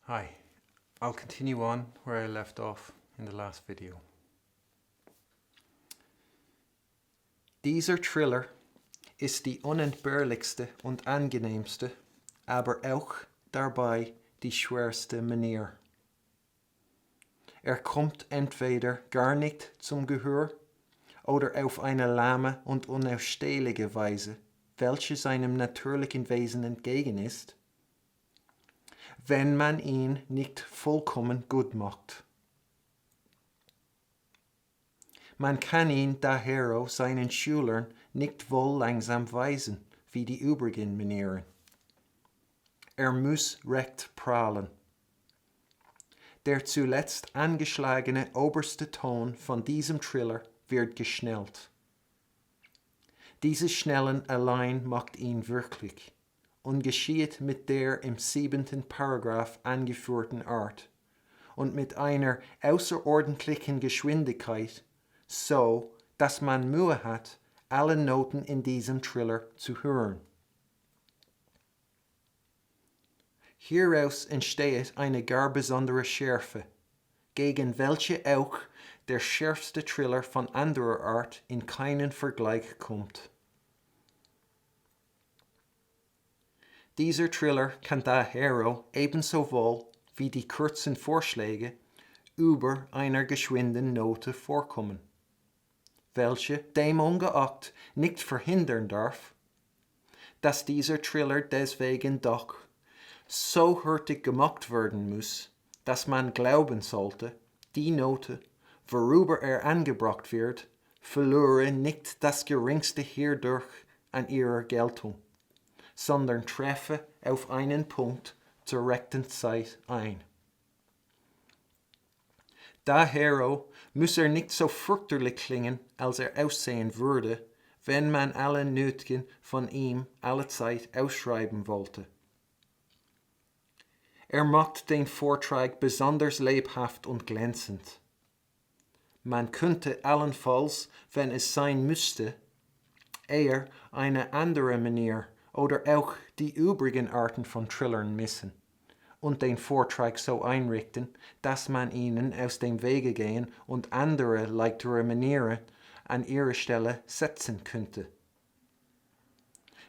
Hi, I'll continue on where I left off in the last video. Dieser Triller ist die unentbehrlichste und angenehmste, aber auch dabei die schwerste Manier. Kommt entweder gar nicht zum Gehör oder auf eine lahme und unausstehliche Weise, welche seinem natürlichen Wesen entgegen ist, wenn man ihn nicht vollkommen gut macht. Man kann ihn daher seinen Schülern nicht wohl langsam weisen, wie die übrigen Manieren. Muss recht prahlen. Der zuletzt angeschlagene oberste Ton von diesem Triller wird geschnellt. Dieses Schnellen allein macht ihn wirklich und geschieht mit der im 7. Paragraph angeführten Art und mit einer außerordentlichen Geschwindigkeit, so dass man Mühe hat, alle Noten in diesem Triller zu hören. Hieraus entsteht eine gar besondere Schärfe, gegen welche auch der schärfste Triller von anderer Art in keinen Vergleich kommt. Dieser Triller kann daher ebenso wohl wie die kurzen Vorschläge über einer geschwinden Note vorkommen, welche demungeachtet nicht verhindern darf, dass dieser Triller deswegen doch so hurtig gemacht werden muss, dass man glauben sollte, die Note, worüber angebracht wird, verlöre nicht das geringste hierdurch an ihrer Geltung, sondern treffe auf einen Punkt zur rechten Zeit ein. Daher muss nicht so fürchterlich klingen, als aussehen würde, wenn man alle Nötigen von ihm allezeit ausschreiben wollte. Macht den Vortrag besonders lebhaft und glänzend. Man könnte allenfalls, wenn es sein müsste, eher eine andere Manier oder auch die übrigen Arten von Trillern missen und den Vortrag so einrichten, dass man ihnen aus dem Wege gehen und andere leichtere Manieren an ihre Stelle setzen könnte.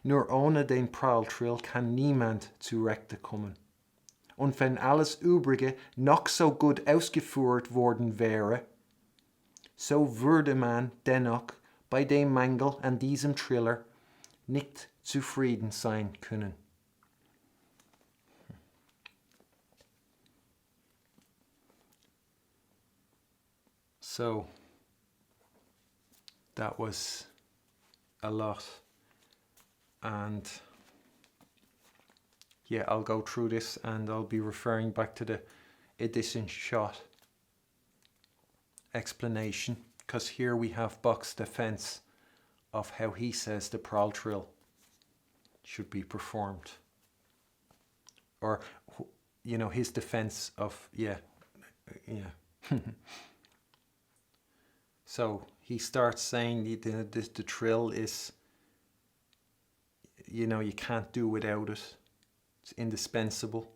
Nur ohne den prall-trill kann niemand zurechtkommen. Und wenn alles Übrige noch so gut ausgeführt worden wäre, so würde man dennoch bei dem Mangel an diesem Triller nicht zufrieden sein können. So, that was a lot, and yeah, I'll go through this and I'll be referring back to the Edition Schott explanation, because here we have Bach's defense of how he says the prall-trill should be performed, or his defense of yeah. So he starts saying the trill is, you can't do without it. It's indispensable,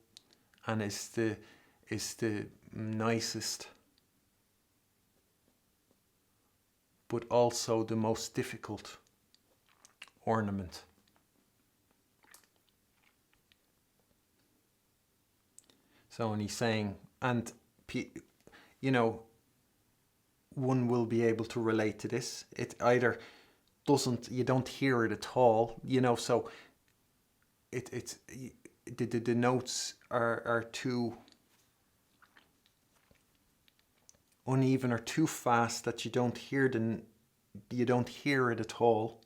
and it's the nicest, but also the most difficult ornament. So, and he's saying, and one will be able to relate to this. It either you don't hear it at all, so the notes are too uneven or too fast that you don't hear it at all,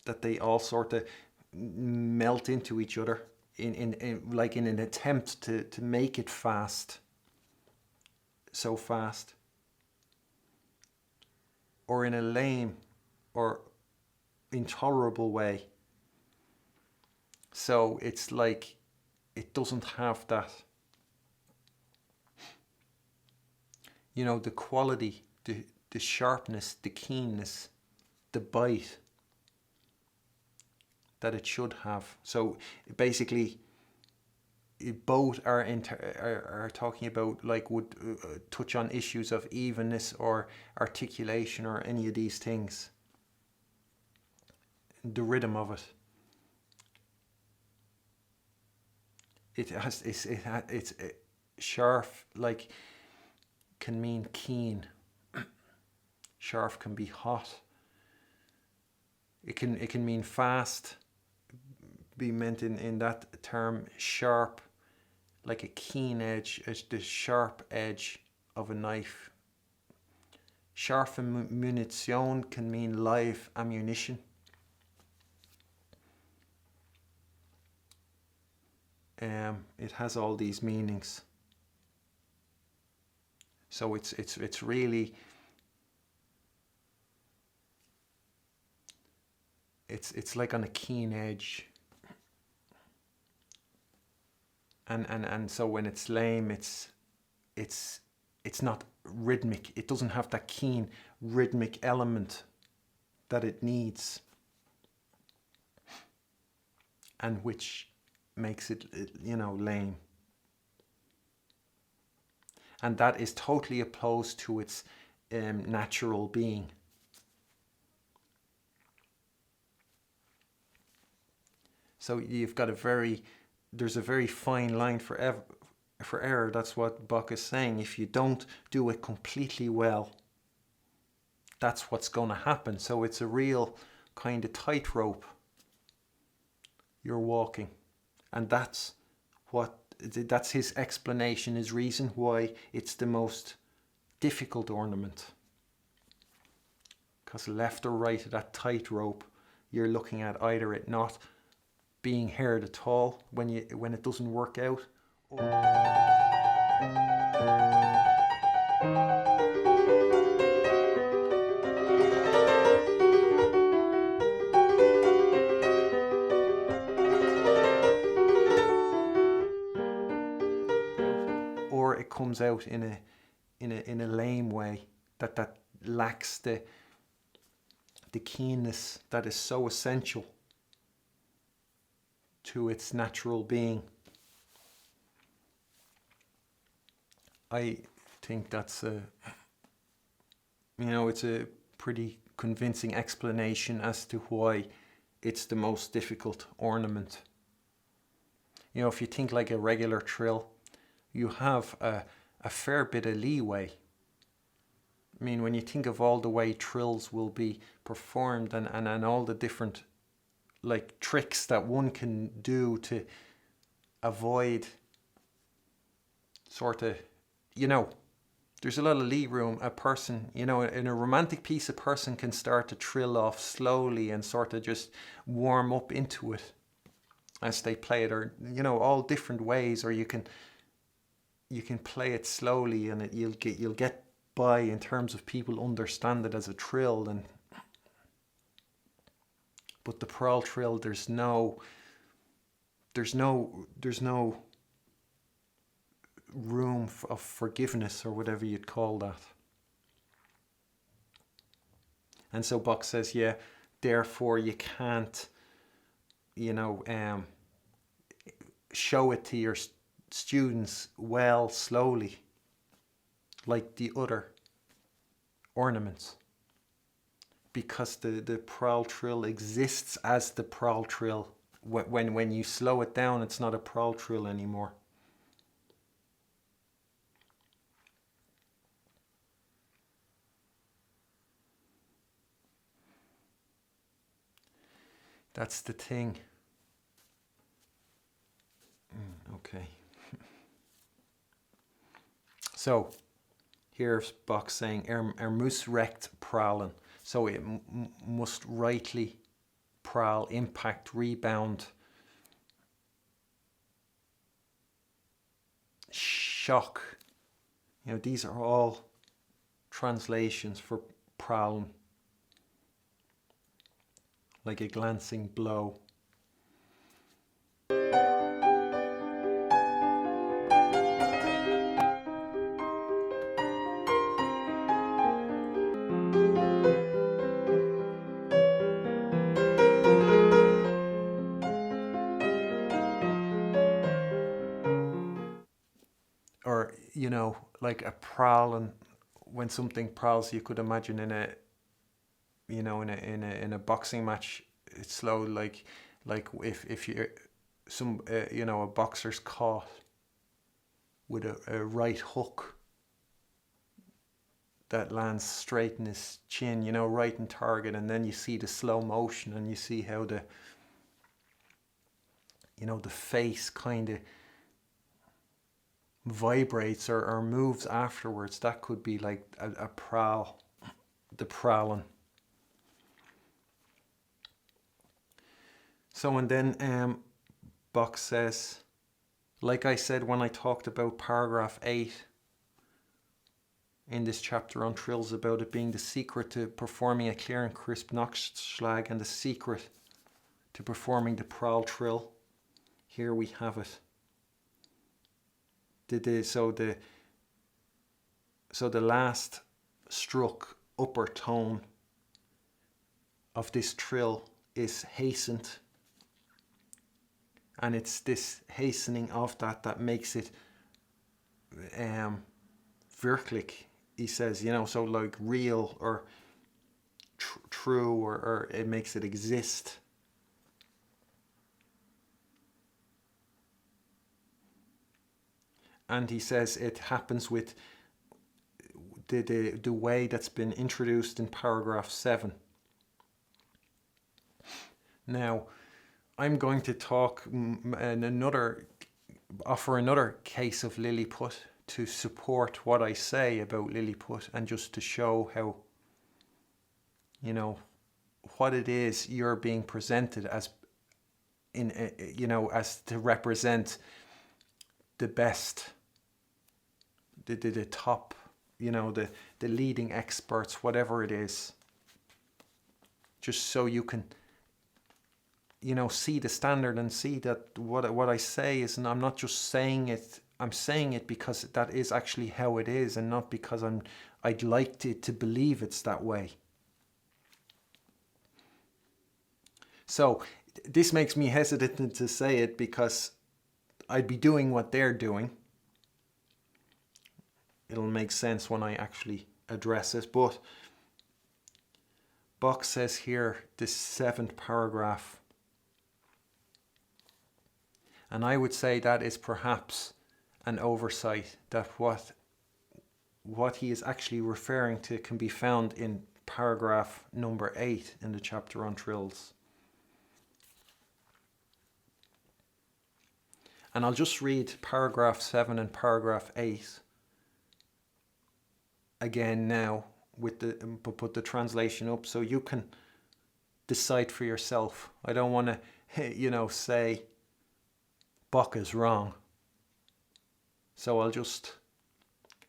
that they all sort of melt into each other in an attempt to make it fast, so fast, or in a lame or intolerable way. So it's like it doesn't have that, the quality, the sharpness, the keenness, the bite that it should have. So basically, both are talking about, like, would touch on issues of evenness or articulation or any of these things. The rhythm of it. It's sharp, like, can mean keen. Sharp can be hot. It can mean fast, be meant in that term. Sharp, like a keen edge, the sharp edge of a knife. Scharfe Munition can mean live ammunition. It has all these meanings. So it's really, it's like on a keen edge. And so when it's lame, it's not rhythmic. It doesn't have that keen rhythmic element that it needs, and which makes it, lame. And that is totally opposed to its natural being. So you've got there's a very fine line for error. That's what Bach is saying. If you don't do it completely well, that's what's going to happen. So it's a real kind of tightrope you're walking. And that's his explanation, his reason why it's the most difficult ornament. Because left or right of that tightrope, you're looking at either it not being heard at all when it doesn't work out, or it comes out in a lame way that lacks the keenness that is so essential to its natural being. I think that's it's a pretty convincing explanation as to why it's the most difficult ornament. If you think like a regular trill, you have a fair bit of leeway. I mean, when you think of all the way trills will be performed and all the different, like, tricks that one can do to avoid sort of, there's a lot of lee room. A person, in a romantic piece, a person can start to trill off slowly and sort of just warm up into it as they play it, or, all different ways, or you can play it slowly and you'll get by in terms of people understand it as a trill. But the prall-trill, there's no room of forgiveness, or whatever you'd call that. And so Bach says, yeah, therefore you can't, show it to your students well slowly, like the other ornaments. Because the prall-trill exists as the prall-trill. When you slow it down, it's not a prall-trill anymore. That's the thing. Okay. So, here's Bach saying, muss recht prallen. So it must rightly prall, impact, rebound, shock. These are all translations for prallen, like a glancing blow. you know, like a prowl, and when something prowls, you could imagine in a, you know, in a boxing match, it's slow, like if you some you know, a boxer's caught with a right hook that lands straight in his chin, you know, right in target, and then you see the slow motion and you see how the, you know, the face kind of vibrates or moves afterwards. That could be like a prowl, the prowling. So, and then Bach says, like I said when I talked about paragraph 8 in this chapter on trills, about it being the secret to performing a clear and crisp Nachtschlag and the secret to performing the prall-trill. Here we have it. So the last struck upper tone of this trill is hastened, and it's this hastening of that makes it wirklich, he says, you know, so like real or true, or it makes it exist. And he says it happens with the way that's been introduced in paragraph 7. Now, I'm going to offer another case of Lilliput to support what I say about Lilliput, and just to show how, you know, what it is you're being presented as, in, you know, as to represent the best, the top, you know, the leading experts, whatever it is, just so you can, you know, see the standard and see that what I say is, and I'm not just saying it, I'm saying it because that is actually how it is, and not because I'd like to believe it's that way. So this makes me hesitant to say it, because I'd be doing what they're doing. It'll make sense when I actually address it. But Bach says here, this 7th paragraph, and I would say that is perhaps an oversight, that what he is actually referring to can be found in paragraph number 8 in the chapter on trills. And I'll just read paragraph 7 and paragraph 8 again now, put the translation up so you can decide for yourself. I don't want to, you know, say Bach is wrong. So I'll just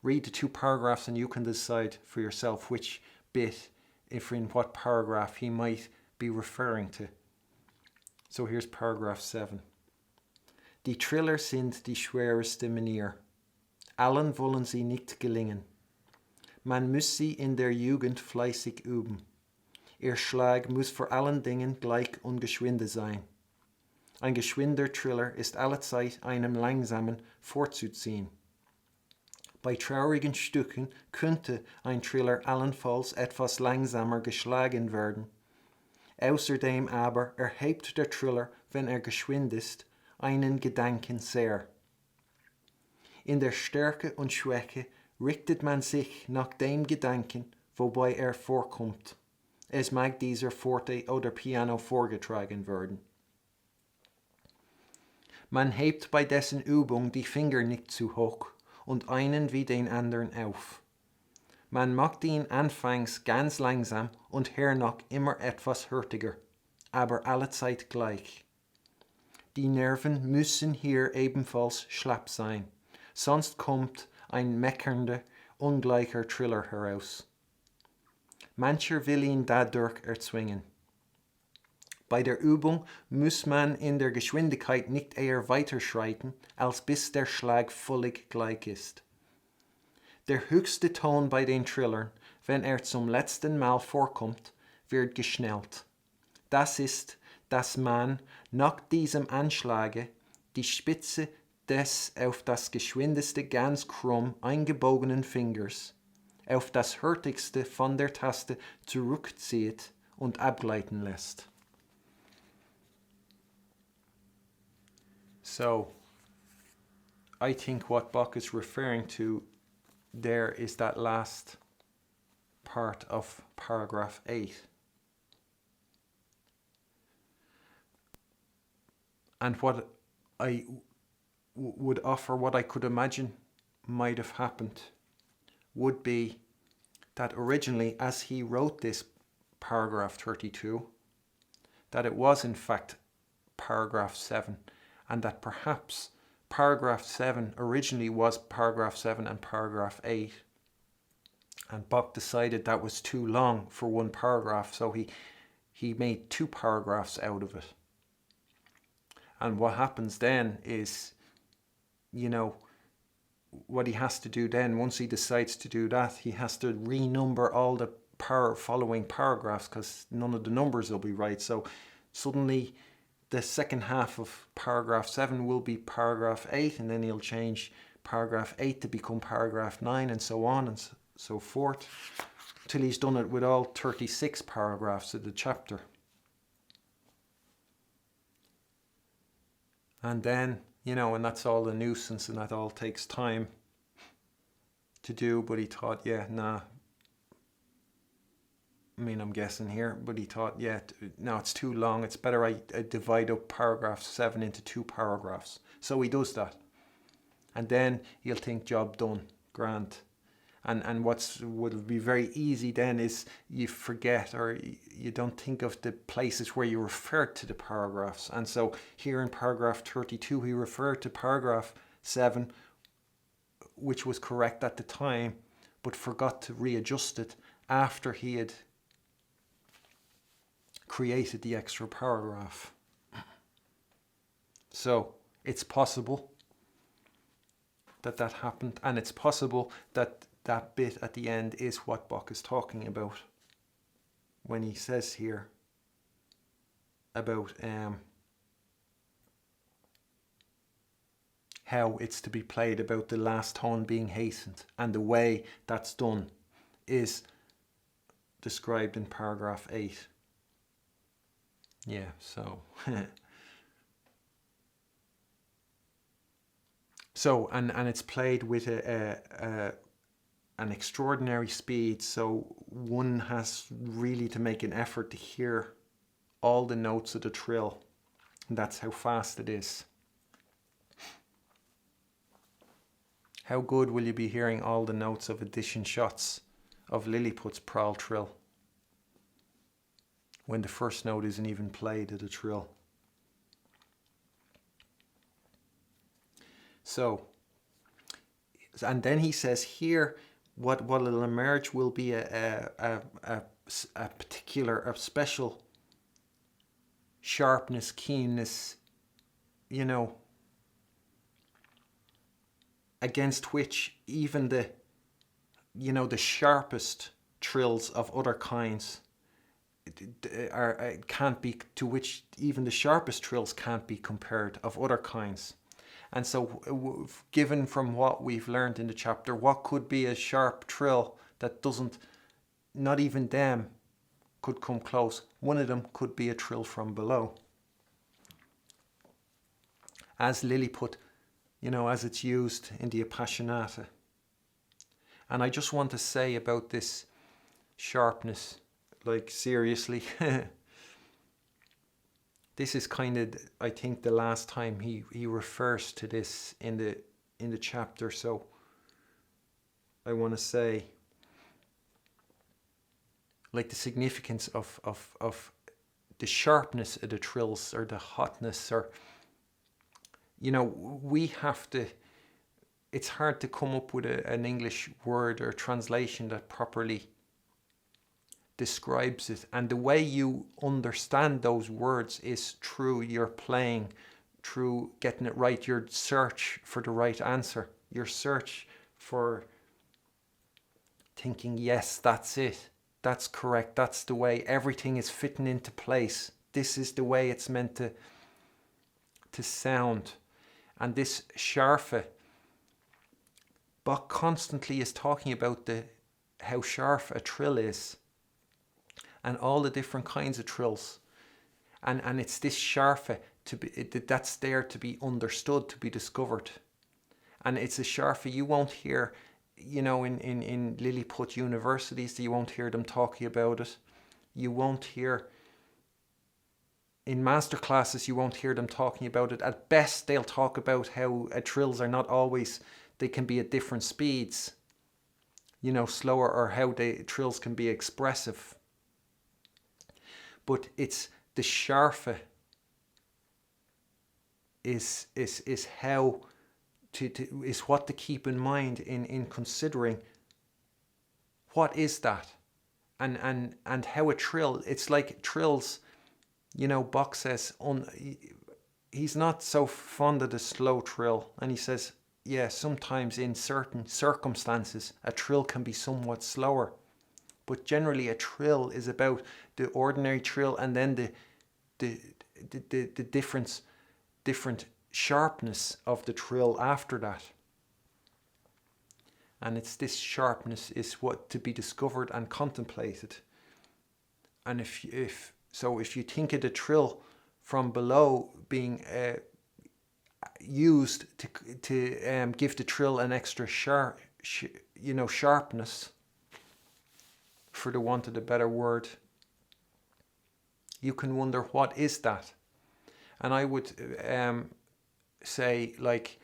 read the 2 paragraphs and you can decide for yourself which bit, if in what paragraph he might be referring to. So here's paragraph 7. Die Triller sind die schwerste Manier. Allen wollen sie nicht gelingen. Man muss sie in der Jugend fleißig üben. Ihr Schlag muss vor allen Dingen gleich und geschwinde sein. Ein geschwinder Triller ist allezeit einem langsamen vorzuziehen. Bei traurigen Stücken könnte ein Triller allenfalls etwas langsamer geschlagen werden. Außerdem aber erhebt der Triller, wenn geschwind ist, einen Gedanken sehr. In der Stärke und Schwäche richtet man sich nach dem Gedanken, wobei vorkommt. Es mag dieser Forte oder Piano vorgetragen werden. Man hebt bei dessen Übung die Finger nicht zu hoch und einen wie den anderen auf. Man macht ihn anfangs ganz langsam und hernach immer etwas hurtiger, aber allezeit gleich. Die Nerven müssen hier ebenfalls schlapp sein, sonst kommt ein meckernder, ungleicher Triller heraus. Mancher will ihn dadurch erzwingen. Bei der Übung muss man in der Geschwindigkeit nicht eher weiterschreiten, als bis der Schlag völlig gleich ist. Der höchste Ton bei den Trillern, wenn zum letzten Mal vorkommt, wird geschnellt. Das ist, dass man nach diesem Anschlage die Spitze des auf das geschwindeste ganz krumm eingebogenen Fingers auf das hurtigste von der Taste zurückzieht und abgleiten lässt. So, I think what Bach is referring to there is that last part of paragraph 8. And what I would offer, what I could imagine might have happened, would be that originally, as he wrote this paragraph 32, that it was in fact paragraph 7, and that perhaps paragraph 7 originally was paragraph 7 and paragraph 8, and Bach decided that was too long for one paragraph, so he made 2 paragraphs out of it. And what happens then is, you know, what he has to do then, once he decides to do that, he has to renumber all the following paragraphs, because none of the numbers will be right. So suddenly the second half of paragraph 7 will be paragraph 8, and then he'll change paragraph 8 to become paragraph 9, and so on and so forth, till he's done it with all 36 paragraphs of the chapter. And then, you know, and that's all a nuisance, and that all takes time to do. But he thought, yeah, nah. I mean, I'm guessing here, but he thought, yeah, no, it's too long. It's better I divide up paragraph 7 into 2 paragraphs. So he does that. And then he'll think, job done, grand. And will be very easy then is you forget, or you don't think of the places where you referred to the paragraphs. And so here in paragraph 32, he referred to paragraph 7, which was correct at the time, but forgot to readjust it after he had created the extra paragraph. So it's possible that happened, and it's possible that that bit at the end is what Bach is talking about when he says here about how it's to be played, about the last tone being hastened, and the way that's done is described in paragraph 8. Yeah, so so and it's played with an extraordinary speed, so one has really to make an effort to hear all the notes of the trill, and that's how fast it is. How good will you be hearing all the notes of Edition Schott's, of Lilliput's prall-trill, when the first note isn't even played of the trill? So, and then he says here, what will emerge will be a particular, a special sharpness, keenness, you know, against which even the, you know, the sharpest trills of other kinds can't be, to which even the sharpest trills can't be compared of other kinds. And so, given from what we've learned in the chapter, what could be a sharp trill that doesn't, not even them could come close? One of them could be a trill from below, as Lilliput, you know, as it's used in the Appassionata. And I just want to say about this sharpness, like seriously, this is kind of, I think, the last time he refers to this in the chapter. So I want to say, like, the significance of the sharpness of the trills, or the hotness, or, you know, we have to, it's hard to come up with an English word or translation that properly describes it, and the way you understand those words is through your playing, through getting it right, your search for the right answer, your search for thinking, yes, that's it, that's correct, that's the way everything is fitting into place, this is the way it's meant to sound. And this scharfe, Bach constantly is talking about how sharp a trill is, and all the different kinds of trills. And it's this scharfe that's there to be understood, to be discovered. And it's a scharfe you won't hear, in Lilliput universities, you won't hear them talking about it. You won't hear, in master classes, you won't hear them talking about it. At best, they'll talk about how trills are not always, they can be at different speeds, slower, or how trills can be expressive. But it's the scharfe is how is what to keep in mind in considering what is that, and how a trill, it's like trills, Bach says he's not so fond of the slow trill, and he says, yeah, sometimes in certain circumstances a trill can be somewhat slower, but generally a trill is about the ordinary trill and then the different sharpness of the trill after that. And it's this sharpness is what to be discovered and contemplated. And if you think of the trill from below being used to give the trill an extra sharpness, for the want of a better word, you can wonder, what is that? And I would say, like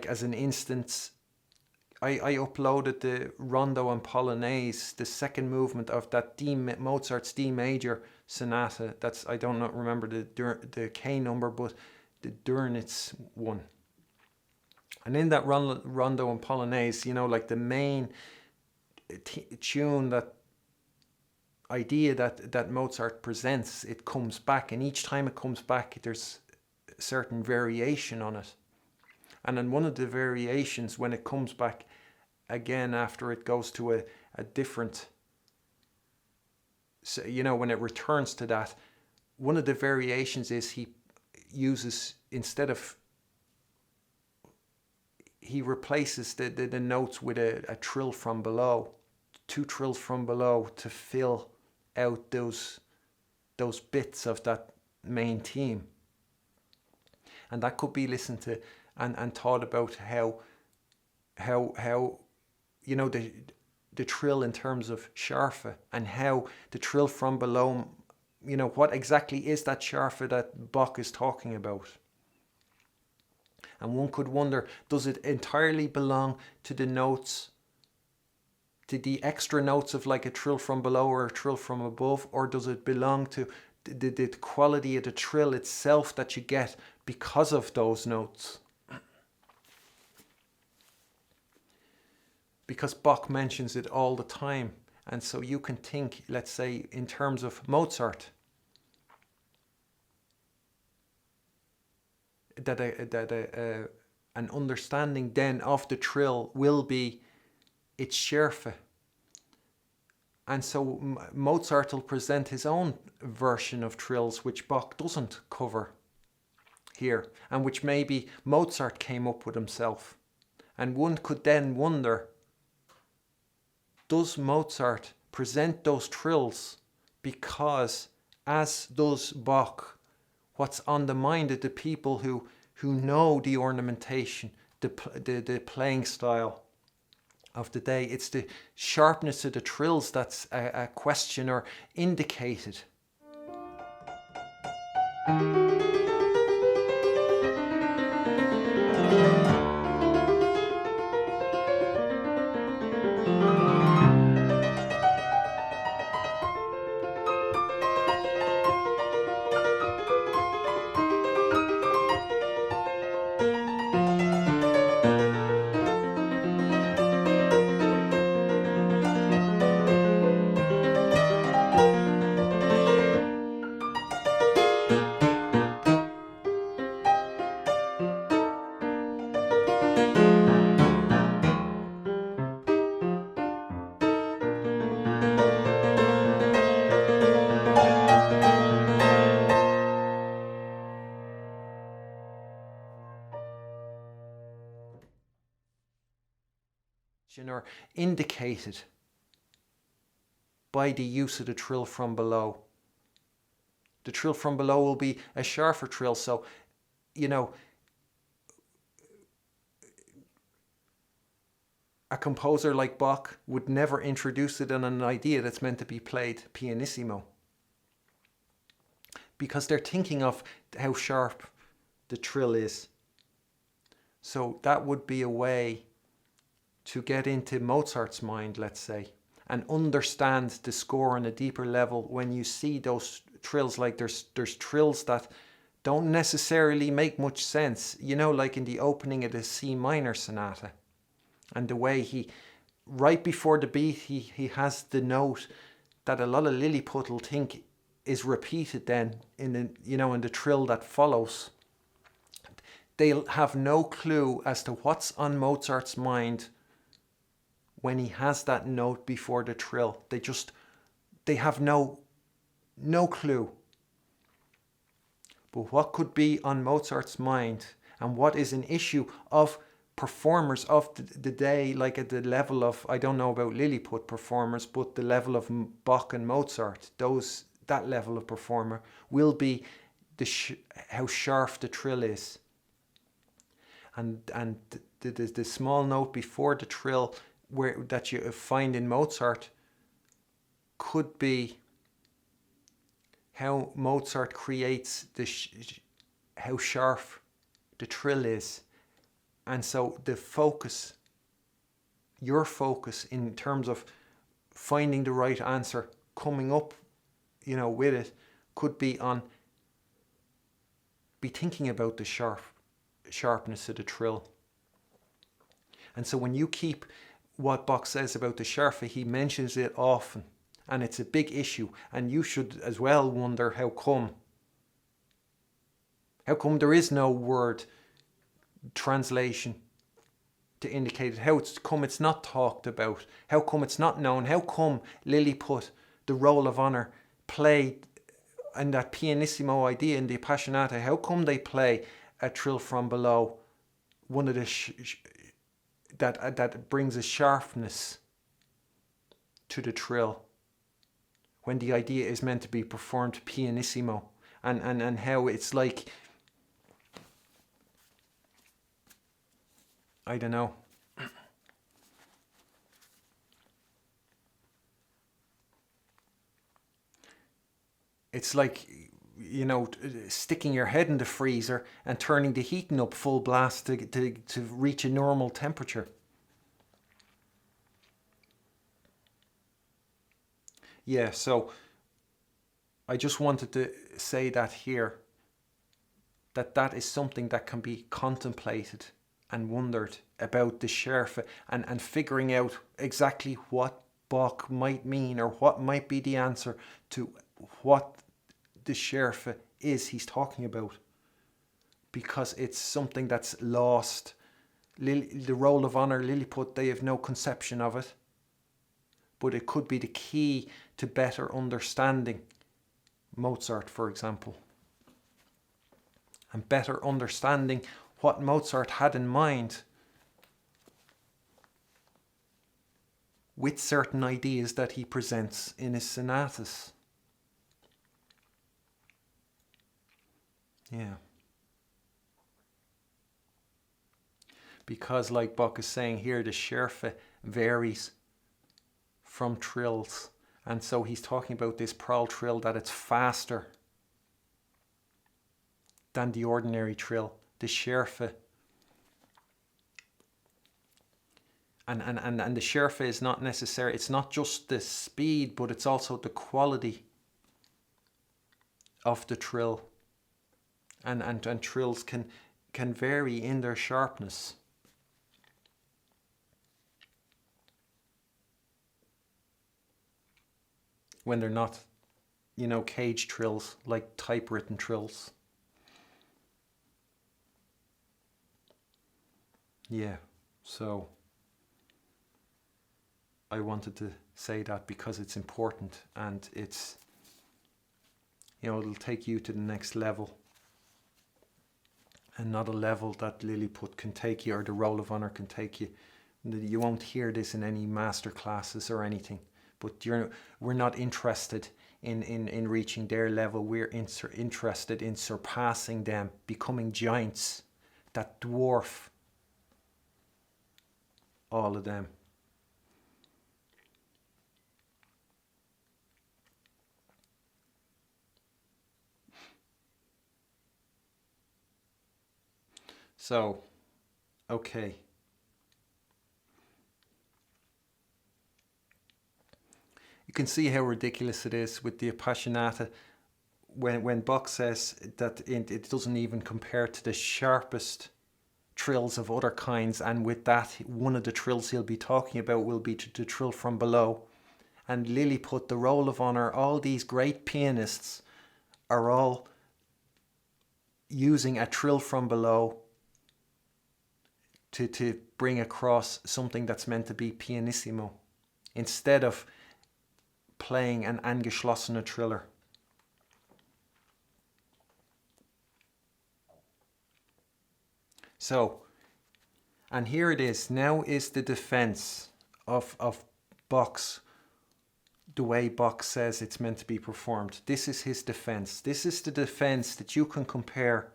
as an instance, I uploaded the Rondo and Polonaise, the second movement of that Mozart's D major sonata. That's, I don't remember the K number, but the Dürnitz one. And in that Rondo and Polonaise, like the main tune, that idea that Mozart presents, it comes back, and each time it comes back there's a certain variation on it. And in one of the variations, when it comes back again after it goes to a different, when it returns to that, one of the variations is he uses, instead of, he replaces the notes with a trill from below, 2 trills from below, to fill out those bits of that main theme. And that could be listened to and thought about how the trill in terms of scharfe, and how the trill from below, what exactly is that scharfe that Bach is talking about. And one could wonder, does it entirely belong to the notes, to the extra notes of like a trill from below or a trill from above, or does it belong to the quality of the trill itself that you get because of those notes? Because Bach mentions it all the time, and so you can think, let's say, in terms of Mozart, that an understanding then of the trill will be its schärfe. And so Mozart will present his own version of trills, which Bach doesn't cover here, and which maybe Mozart came up with himself. And one could then wonder, does Mozart present those trills because, as does Bach, what's on the mind of the people who know the ornamentation, the playing style of the day? It's the sharpness of the trills that's a question or indicated. or indicated by the use of the trill from below. The trill from below will be a sharper trill, so, you know, a composer like Bach would never introduce it in an idea that's meant to be played pianissimo, because they're thinking of how sharp the trill is. So that would be a way to get into Mozart's mind, let's say, and understand the score on a deeper level. When you see those trills, like there's trills that don't necessarily make much sense, you know, like in the opening of the C minor sonata, and the way he, right before the beat, he has the note that a lot of Lilliput will think is repeated then in the, you know, in the trill that follows. They'll have no clue as to what's on Mozart's mind when he has that note before the trill. They have no clue. But what could be on Mozart's mind, and what is an issue of performers of the day, like at the level of, I don't know about Lilliput performers, but the level of Bach and Mozart, that level of performer will be how sharp the trill is. And the small note before the trill that you find in Mozart could be how Mozart creates how sharp the trill is. And so your focus in terms of finding the right answer, coming up, you know, with it, could be thinking about the sharpness of the trill. And so when you keep what Bach says about the Scharfe, he mentions it often, and it's a big issue, and you should as well wonder how come there is no word translation to indicate it, how it's not talked about, how come it's not known, how come Lilliput, the roll of honor, played, and that pianissimo idea in the Appassionata, how come they play a trill from below, one of the that brings a sharpness to the trill, when the idea is meant to be performed pianissimo, and how it's like, I don't know. It's like, you know, sticking your head in the freezer and turning the heating up full blast to reach a normal temperature. Yeah, so I just wanted to say that here, that is something that can be contemplated and wondered about the Scharfe, and figuring out exactly what Bach might mean, or what might be the answer to what the Scharfe is he's talking about, because it's something that's lost. The roll of honor, Lilliput, they have no conception of it, but it could be the key to better understanding Mozart, for example, and better understanding what Mozart had in mind with certain ideas that he presents in his sonatas. Yeah. Because, like Bach is saying here, the Scharfe varies from trills. And so he's talking about this prall-trill, that it's faster than the ordinary trill, the Scharfe. And the Scharfe is not necessary, it's not just the speed, but it's also the quality of the trill. And trills can vary in their sharpness. When they're not, you know, cage trills, like typewritten trills. Yeah, so I wanted to say that because it's important, and it's, you know, it'll take you to the next level, and not a level that Lilliput can take you, or the roll of honor can take you, You won't hear this in any master classes or anything, but we're not interested in reaching their level. We're interested in surpassing them, becoming giants that dwarf all of them. So, okay. You can see how ridiculous it is with the Appassionata when Bach says that it doesn't even compare to the sharpest trills of other kinds, and with that, one of the trills he'll be talking about will be the trill from below. And Lilliput, the Roll of Honor, all these great pianists are all using a trill from below to bring across something that's meant to be pianissimo, instead of playing an angeschlossene triller. So, and here it is. Now is the defense of Bach's, the way Bach says it's meant to be performed. This is his defense. This is the defense that you can compare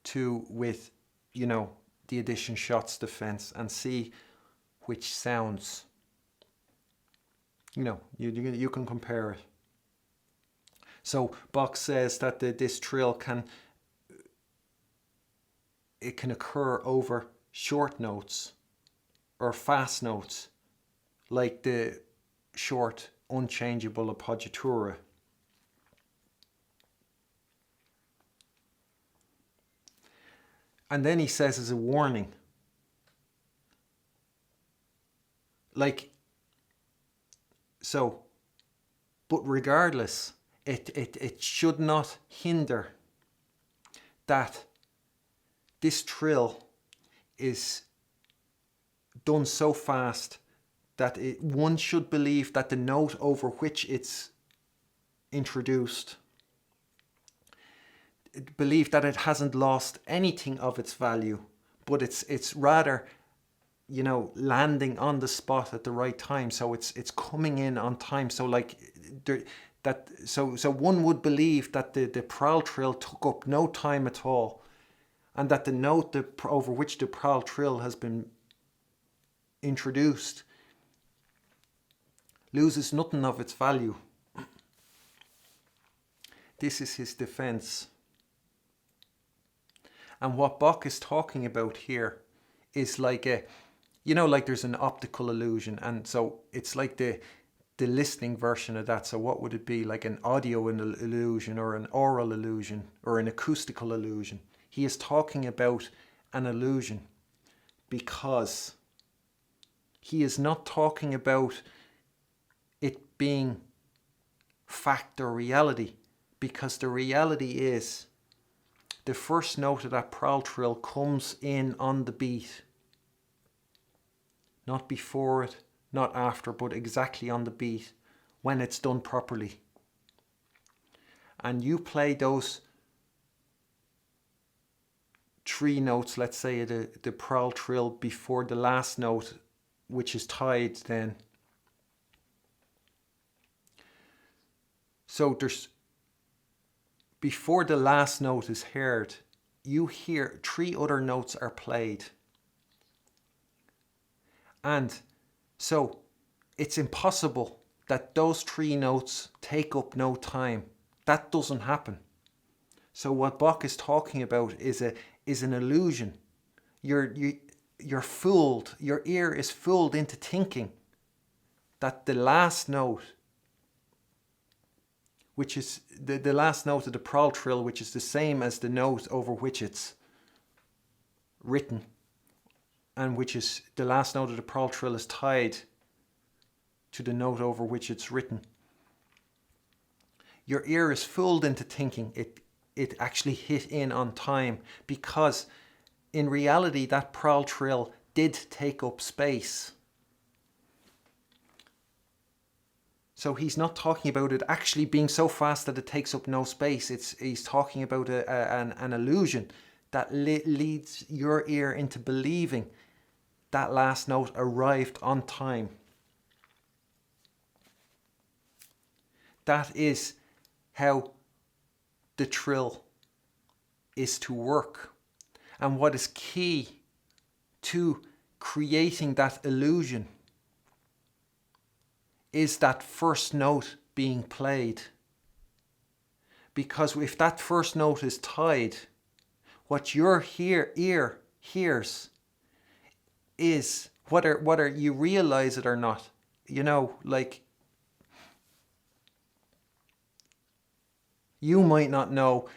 to with, you know, the Edition Schott's defense and see which sounds, you know, you can compare it. So Bach says that this trill can occur over short notes or fast notes, like the short unchangeable appoggiatura. And then he says as a warning, like, so, but regardless, it should not hinder that this trill is done so fast that one should believe that the note over which it's introduced, believe that it hasn't lost anything of its value, but it's rather, you know, landing on the spot at the right time. So it's coming in on time. So like so one would believe that the prall-trill took up no time at all, and that the note over which the prall-trill has been introduced loses nothing of its value. This is his defense. And what Bach is talking about here is like a, you know, like there's an optical illusion, and so it's like the listening version of that. So what would it be? Like an audio illusion, or an oral illusion, or an acoustical illusion. He is talking about an illusion because he is not talking about it being fact or reality, because the reality is the first note of that prall-trill comes in on the beat. Not before it, not after, but exactly on the beat when it's done properly. And you play those 3 notes, let's say the prall-trill, before the last note, which is tied then. So there's, before the last note is heard, you hear 3 other notes are played. And so it's impossible that those 3 notes take up no time. That doesn't happen. So what Bach is talking about is an illusion. You're fooled. Your ear is fooled into thinking that the last note, which is the last note of the prall-trill, which is the same as the note over which it's written, and which is the last note of the prall-trill is tied to the note over which it's written. Your ear is fooled into thinking it actually hit in on time, because in reality that prall-trill did take up space. So he's not talking about it actually being so fast that it takes up no space. He's talking about an illusion that leads your ear into believing that last note arrived on time. That is how the trill is to work. And what is key to creating that illusion is that first note being played. Because if that first note is tied, what your ear hears is, whether you realize it or not, like, you might not know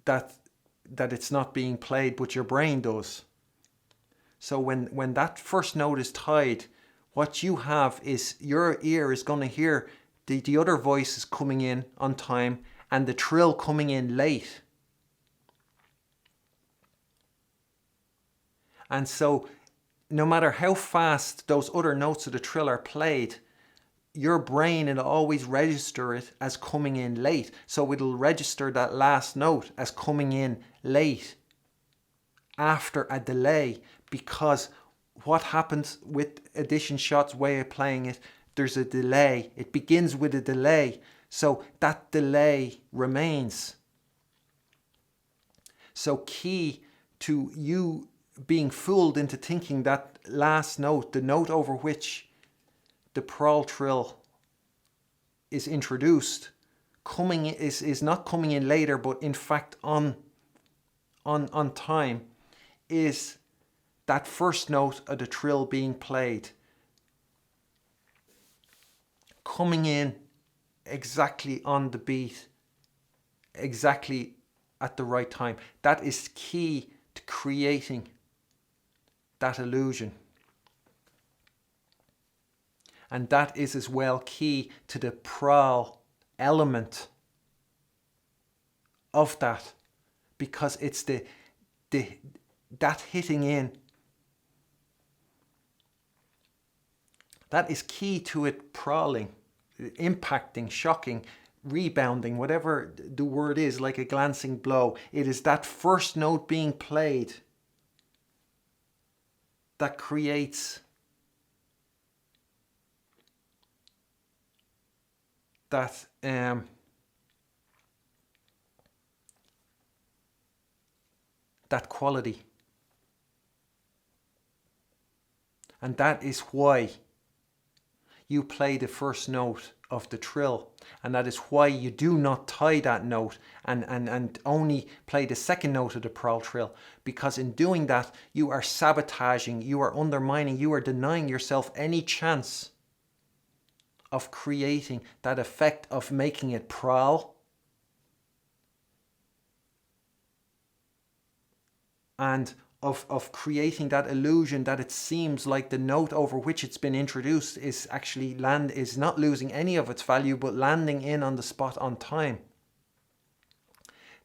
that it's not being played, but your brain does. So when that first note is tied, what you have is your ear is going to hear the other voices coming in on time and the trill coming in late. And so no matter how fast those other notes of the trill are played, your brain will always register it as coming in late. So it'll register that last note as coming in late after a delay, because what happens with Edition Schott's way of playing it, there's a delay. It begins with a delay. So that delay remains. So key to you being fooled into thinking that last note, the note over which the prall-trill is introduced, is not coming in later, but in fact on time, is that first note of the trill being played, coming in exactly on the beat, exactly at the right time. That is key to creating that illusion. And that is as well key to the prall element of that, because it's that hitting in. That is key to it pralling, impacting, shocking, rebounding, whatever the word is, like a glancing blow. It is that first note being played that creates that that quality. And that is why you play the first note of the trill, and that is why you do not tie that note and only play the second note of the prall-trill, because in doing that you are sabotaging, you are undermining, you are denying yourself any chance of creating that effect of making it prall and of creating that illusion that it seems like the note over which it's been introduced is actually is not losing any of its value, but landing in on the spot on time.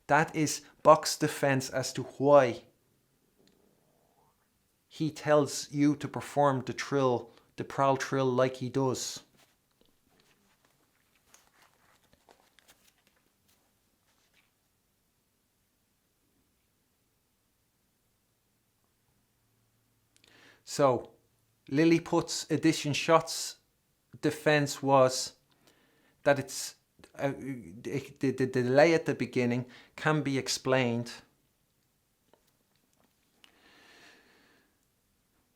That is Bach's defense as to why he tells you to perform the trill, the prall-trill, like he does. So, Lilliput's Edition Schott's defense was that it's the delay at the beginning can be explained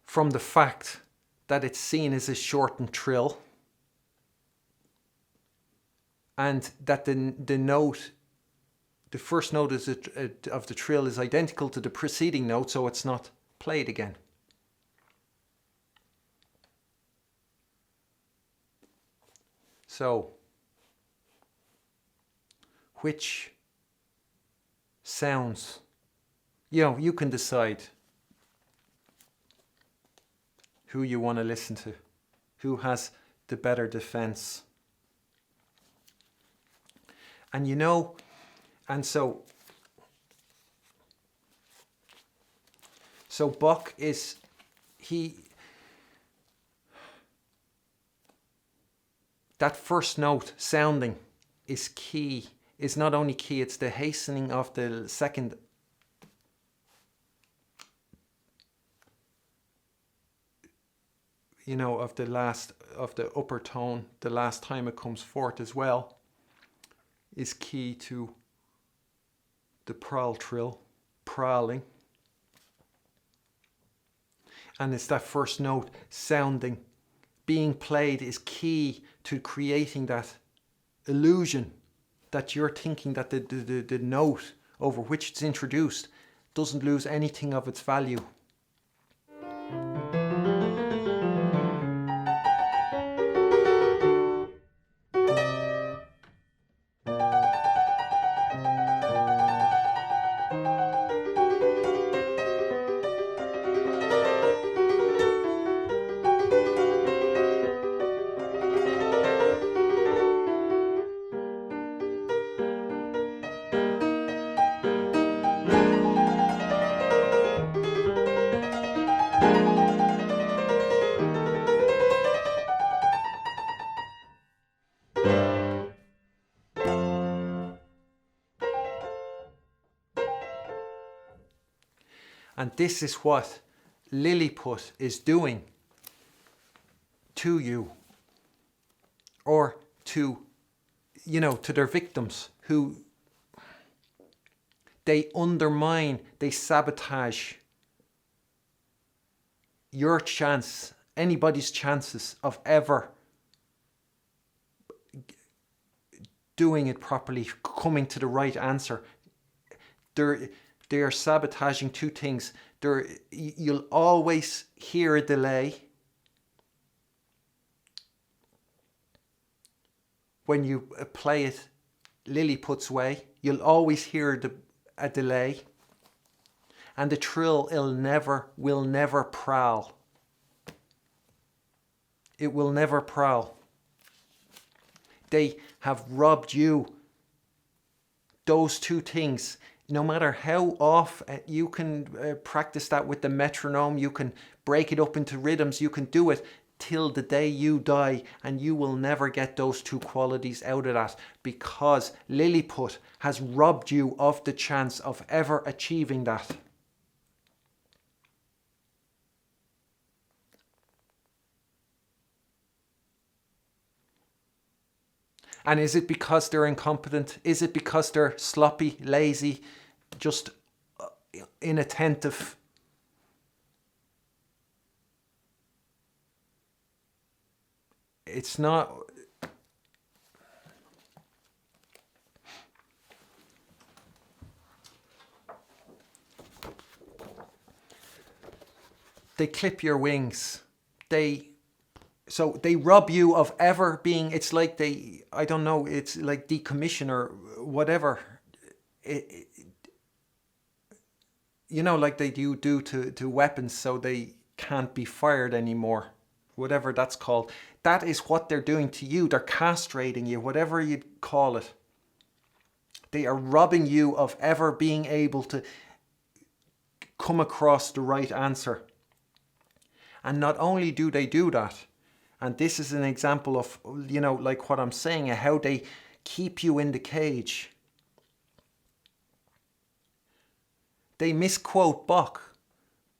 from the fact that it's seen as a shortened trill, and that the note, the first note of the trill is identical to the preceding note, so it's not played again. So, which sounds, you can decide who you want to listen to, who has the better defense. And and so Bach is, that first note sounding is key, is not only key, it's the hastening of the second of the upper tone, the last time it comes forth as well, is key to the prall-trill, pralling. And it's that first note sounding, being played is key to creating that illusion that you're thinking that the note over which it's introduced doesn't lose anything of its value. And this is what Lilliput is doing to you, or to their victims, who they undermine, they sabotage your chance, anybody's chances of ever doing it properly, coming to the right answer. They are sabotaging two things. You'll always hear a delay when you play it Lilliput's way. You'll always hear a delay. And the trill will never prowl. It will never prowl. They have robbed you. Those two things. No matter how off you can practice that with the metronome, you can break it up into rhythms, you can do it till the day you die, and you will never get those two qualities out of that, because Lilliput has robbed you of the chance of ever achieving that. And is it because they're incompetent? Is it because they're sloppy, lazy, just inattentive? It's not. They clip your wings. So they rob you of ever being, it's like it's like decommission or whatever. Like they do to weapons, so they can't be fired anymore. Whatever that's called. That is what they're doing to you. They're castrating you, whatever you'd call it. They are robbing you of ever being able to come across the right answer. And not only do they do that, and this is an example of, like what I'm saying, how they keep you in the cage. They misquote Bach.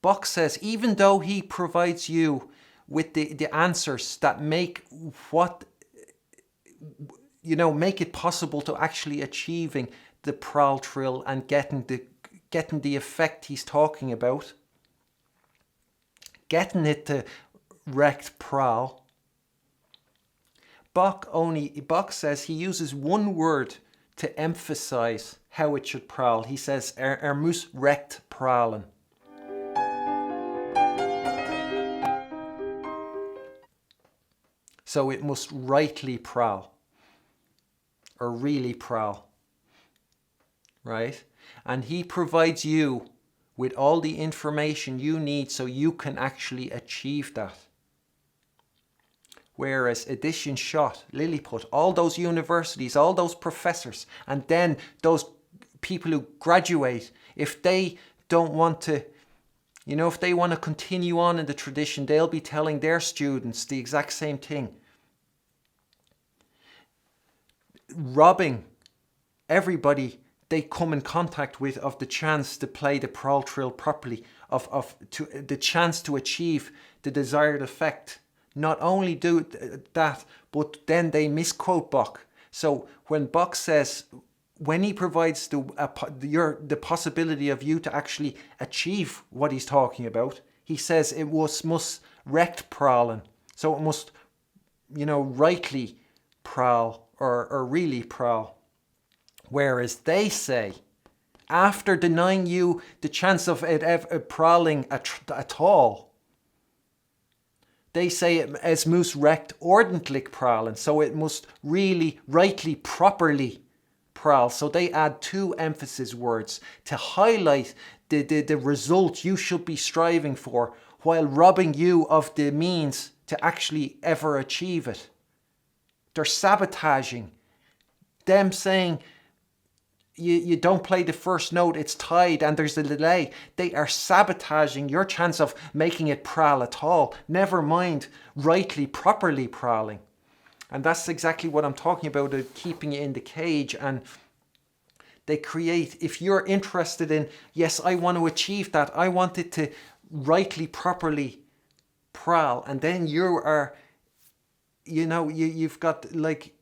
Bach says, even though he provides you with the answers that make it possible to actually achieving the prall-trill and getting the effect he's talking about, getting it to wrecked prowl. Bach says he uses one word to emphasize how it should prowl. He says, muss recht prahlen. So it must rightly prowl, or really prowl, right? And he provides you with all the information you need so you can actually achieve that. Whereas Edition Schott, Lilliput, all those universities, all those professors, and then those people who graduate, if they don't want to, if they want to continue on in the tradition, they'll be telling their students the exact same thing. Robbing everybody they come in contact with of the chance to play the prall-trill properly, the chance to achieve the desired effect not only do that, but then they misquote Bach. So when Bach says, when he provides the possibility of you to actually achieve what he's talking about, he says it must recht prallen. So it must, rightly prall or really prall. Whereas they say, after denying you the chance of it pralling at all, they say es muss recht ordentlich prallen. So it must really, rightly, properly prall. So they add two emphasis words to highlight the result you should be striving for, while robbing you of the means to actually ever achieve it. They're sabotaging. Them saying you don't play the first note, it's tied and there's a delay. They are sabotaging your chance of making it prall at all. Never mind rightly, properly pralling. And that's exactly what I'm talking about, keeping it in the cage. And they create, if you're interested in, yes, I want to achieve that, I want it to rightly, properly prall, and then you are, you've got like,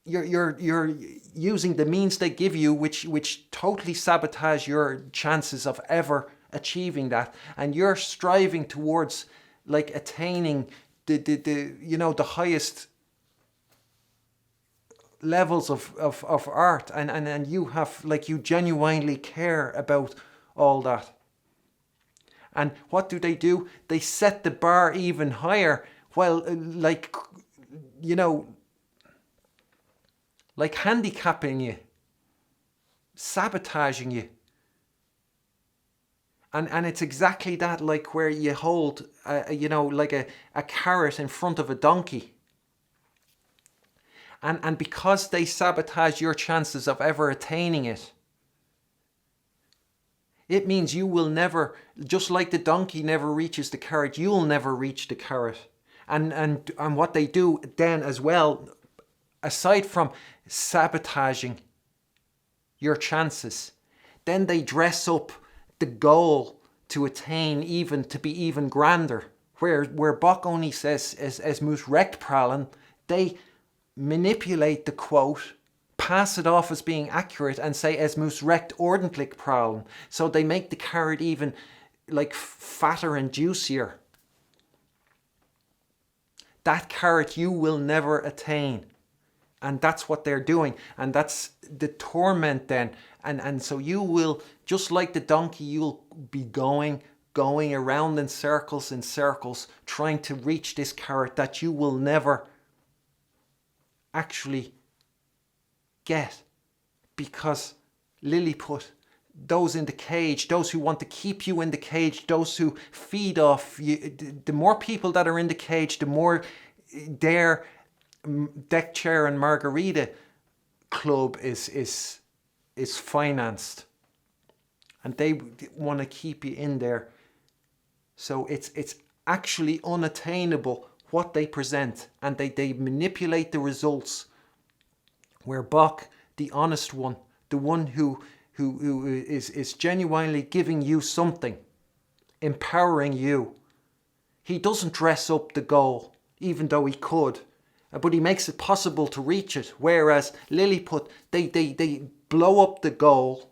you're using the means they give you, which totally sabotage your chances of ever achieving that, and you're striving towards like attaining the highest levels of art, and you have, like, you genuinely care about all that. And what do? They set the bar even higher, while like handicapping you, sabotaging you. And it's exactly that, like where you hold like a carrot in front of a donkey. And because they sabotage your chances of ever attaining it, it means you will never, just like the donkey never reaches the carrot, you'll never reach the carrot. And what they do then as well, aside from sabotaging your chances, then they dress up the goal to attain to be even grander. Where Bach only says es muss recht prallen, they manipulate the quote, pass it off as being accurate, and say es muss recht ordentlich prallen. So they make the carrot even like fatter and juicier. That carrot you will never attain. And that's what they're doing. And that's the torment then. And so you will, just like the donkey, you'll be going around in circles, trying to reach this carrot that you will never actually get. Because Lilliput, those in the cage, those who want to keep you in the cage, those who feed off you, the more people that are in the cage, the more their deck chair and margarita club is financed, and they want to keep you in there. So it's actually unattainable what they present, and they manipulate the results. Where Bach, the honest one, the one who is genuinely giving you something, empowering you, he doesn't dress up the goal, even though he could, but he makes it possible to reach it. Whereas Lilliput, they blow up the goal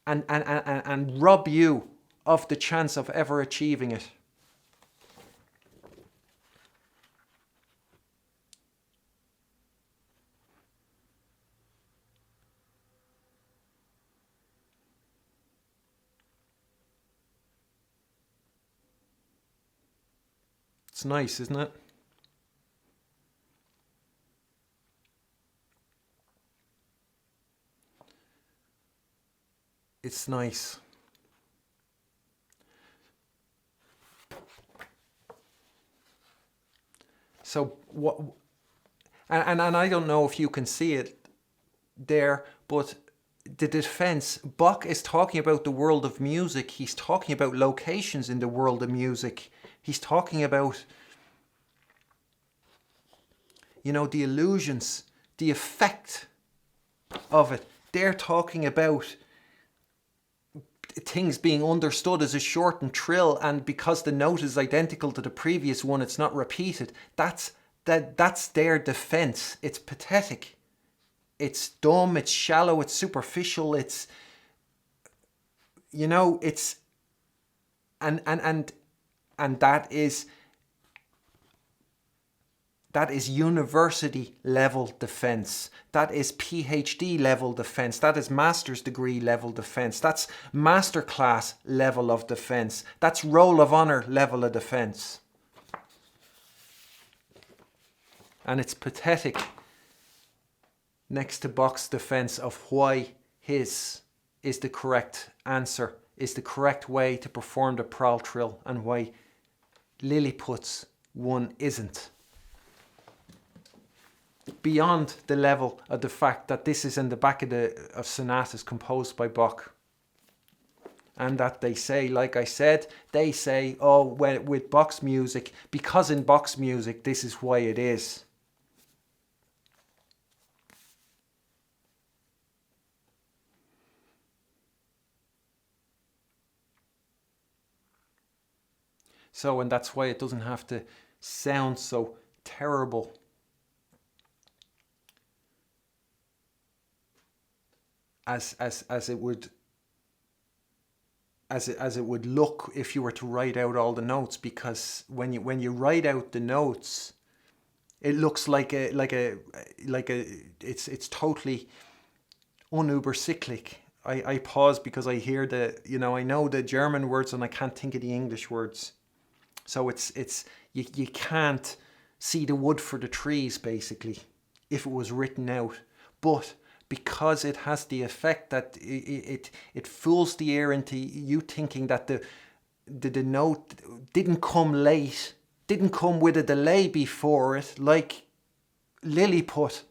and rob you of the chance of ever achieving it. It's nice, isn't it? It's nice. So what? And I don't know if you can see it there, but the defense, Bach is talking about the world of music. He's talking about locations in the world of music. He's talking about, the illusions, the effect of it. They're talking about things being understood as a shortened trill, and because the note is identical to the previous one, it's not repeated. That's their defense. It's pathetic. It's dumb, it's shallow, it's superficial, it's, you know, it's, and that is university level defense. That is PhD level defense. That is master's degree level defense. That's masterclass level of defense. That's roll of honor level of defense. And it's pathetic next to Bach's defense of why his is the correct answer, is the correct way to perform the prall-trill, and why Lilliput's one isn't. Beyond the level of the fact that this is in the back of sonatas composed by Bach. And that they say, like I said, they say, oh, well, with Bach's music, because in Bach's music, this is why it is. So, and that's why it doesn't have to sound so terrible. As it would look if you were to write out all the notes, because when you write out the notes, it looks like it's totally unubercyclic. I pause because I hear I know the German words and I can't think of the English words. So you can't see the wood for the trees, basically, if it was written out. But because it has the effect that it fools the ear into you thinking that the note didn't come late, didn't come with a delay before it, like Lilliput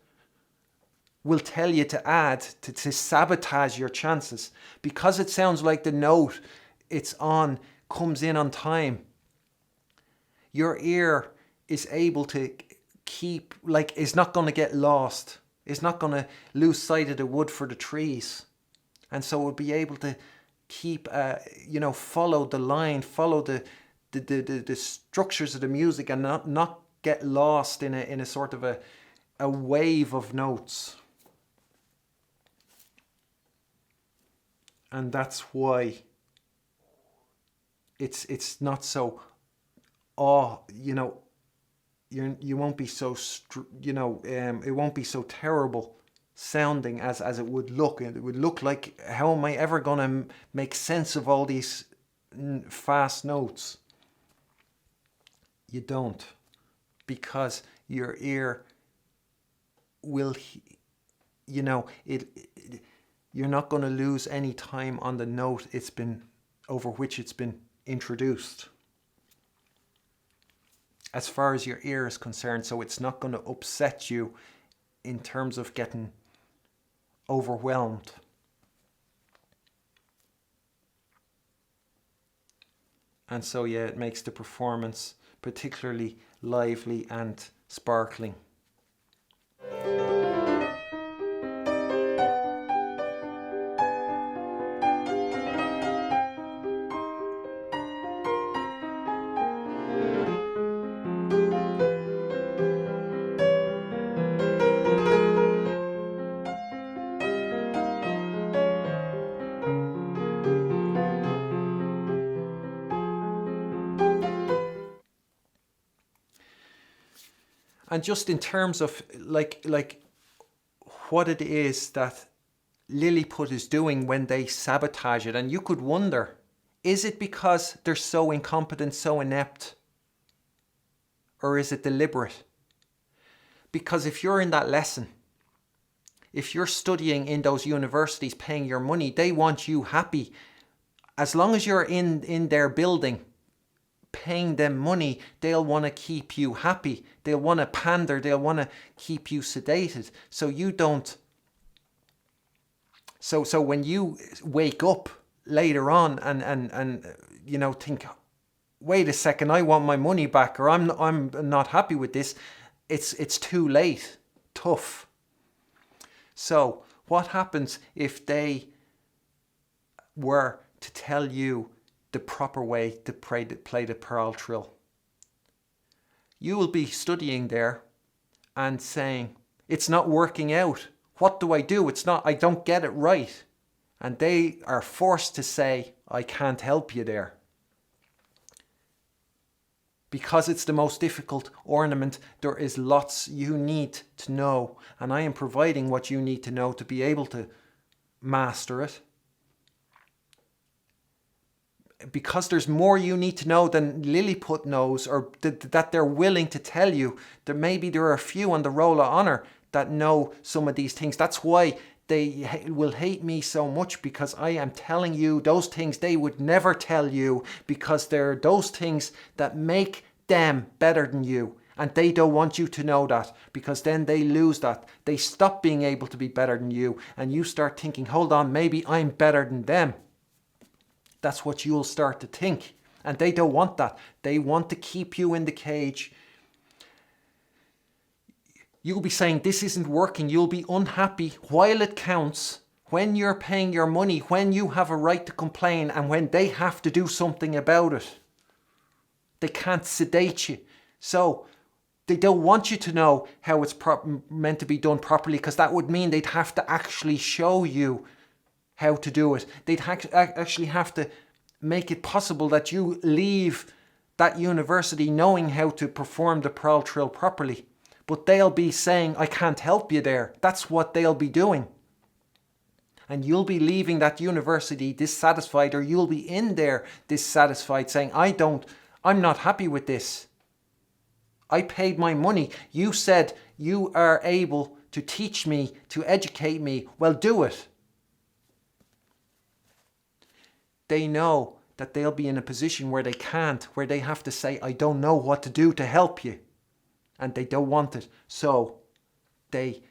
will tell you to add, to sabotage your chances. Because it sounds like the note it's on comes in on time, your ear is able to keep, is not going to get lost. It's not going to lose sight of the wood for the trees. And so it'll be able to keep, follow the line, follow the structures of the music, and not get lost in a sort of a wave of notes. And that's why it's not so, you won't be so, it won't be so terrible sounding as it would look. It would look like, how am I ever going to make sense of all these fast notes? You don't, because your ear will, you're not going to lose any time on the note over which it's been introduced, as far as your ear is concerned. So it's not going to upset you in terms of getting overwhelmed. And so, yeah, it makes the performance particularly lively and sparkling. And just in terms of like what it is that Lilliput is doing when they sabotage it, and you could wonder, is it because they're so incompetent, so inept? Or is it deliberate? Because if you're in that lesson, if you're studying in those universities, paying your money, they want you happy. As long as you're in their building, paying them money, they'll want to keep you happy. They'll want to pander. They'll want to keep you sedated. So you don't. So when you wake up later on and think, wait a second, I want my money back, or I'm not happy with this, it's too late. Tough. So what happens if they were to tell you the proper way to play the prall-trill. You will be studying there and saying, it's not working out. What do I do? I don't get it right. And they are forced to say, I can't help you there. Because it's the most difficult ornament, there is lots you need to know. And I am providing what you need to know to be able to master it. Because there's more you need to know than Lilliput knows, or that they're willing to tell you. There are a few on the roll of honor that know some of these things. That's why they will hate me so much, because I am telling you those things they would never tell you, because they're those things that make them better than you. And they don't want you to know that, because then they lose that. They stop being able to be better than you, and you start thinking, hold on, maybe I'm better than them. That's what you'll start to think. And they don't want that. They want to keep you in the cage. You'll be saying, this isn't working. You'll be unhappy while it counts, when you're paying your money, when you have a right to complain, and when they have to do something about it. They can't sedate you. So they don't want you to know how it's meant to be done properly, because that would mean they'd have to actually show you how to do it. They'd actually have to make it possible that you leave that university knowing how to perform the prall-trill properly. But they'll be saying, I can't help you there. That's what they'll be doing. And you'll be leaving that university dissatisfied, or you'll be in there dissatisfied, saying, I'm not happy with this. I paid my money. You said you are able to teach me, to educate me. Well, do it. They know that they'll be in a position where they can't, where they have to say, I don't know what to do to help you. And they don't want it. So they